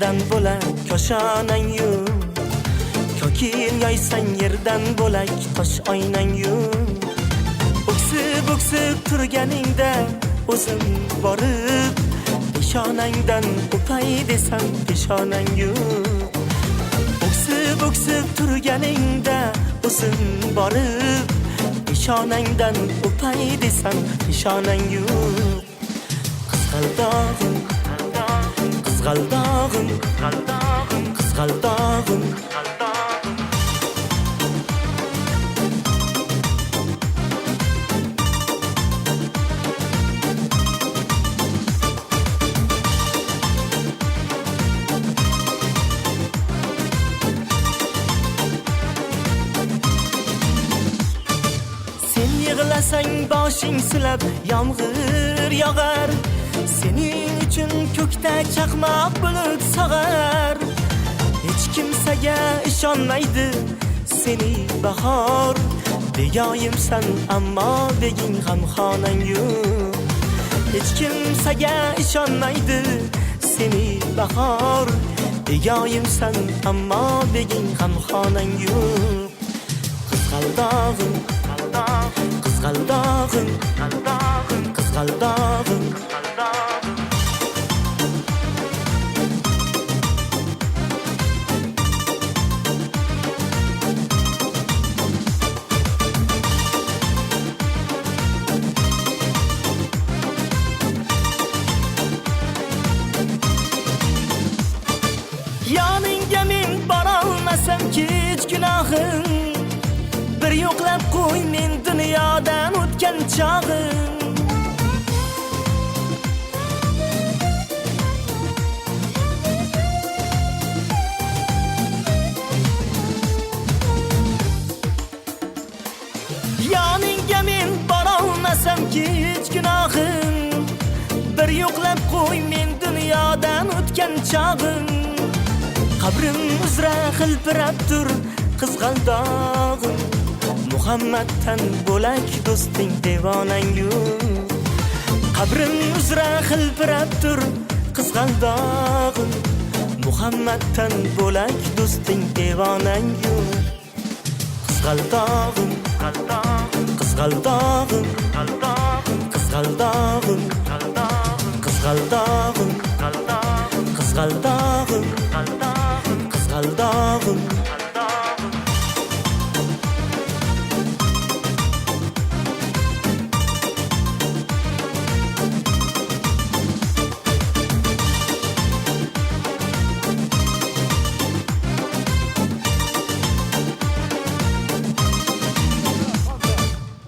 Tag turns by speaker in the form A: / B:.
A: yerdan bo'lak koshonang-yu, ko'kin yoysang yerdan bo'lak tosh oynang-yu. Bo'ksib turganingda o'zim borib peshonangdan o'pay desam peshonang-yu. Bo'ksib turganingda o'zim borib peshonangdan o'pay desam peshonang-yu. Qizg'aldog'im, qizg'aldog'im, qizg'aldog'im. Sen yig'lasang boshing silab yomg'ir yog'ar, sening uchun ko'kda chaqmoq bulut sog'ar. Hech kimsaga ishonmaydi seni bahor, begoyimsan ammo beging g'amxonang-yu. Hech kimsaga ishonmaydi seni bahor, begoyimsan ammo beging g'amxonang-yu. Qizg'aldog'im, qizg'aldog'im, qizg'aldog'im. Yoningga men borolmasam hech gunohim, bir yo'qlab qo'y men dunyodan o'tgan chog'im. Yoningga men borolmasam hech gunohim, bir yo'qlab qo'y men dunyodan o'tgan chog'im. Qabrim uzra xilpirab tur qizg'aldog'im, Muhammaddan bo'lak do'sting devonang-yu. Qabrim uzra xilpirab tur qizg'aldog'im, Muhammaddan bo'lak do'sting devonang-yu. Qizg'aldog'im, qizg'aldog'im, qizg'aldog'im, qizg'aldog'im, qizg'aldog'im, qizg'aldog'im.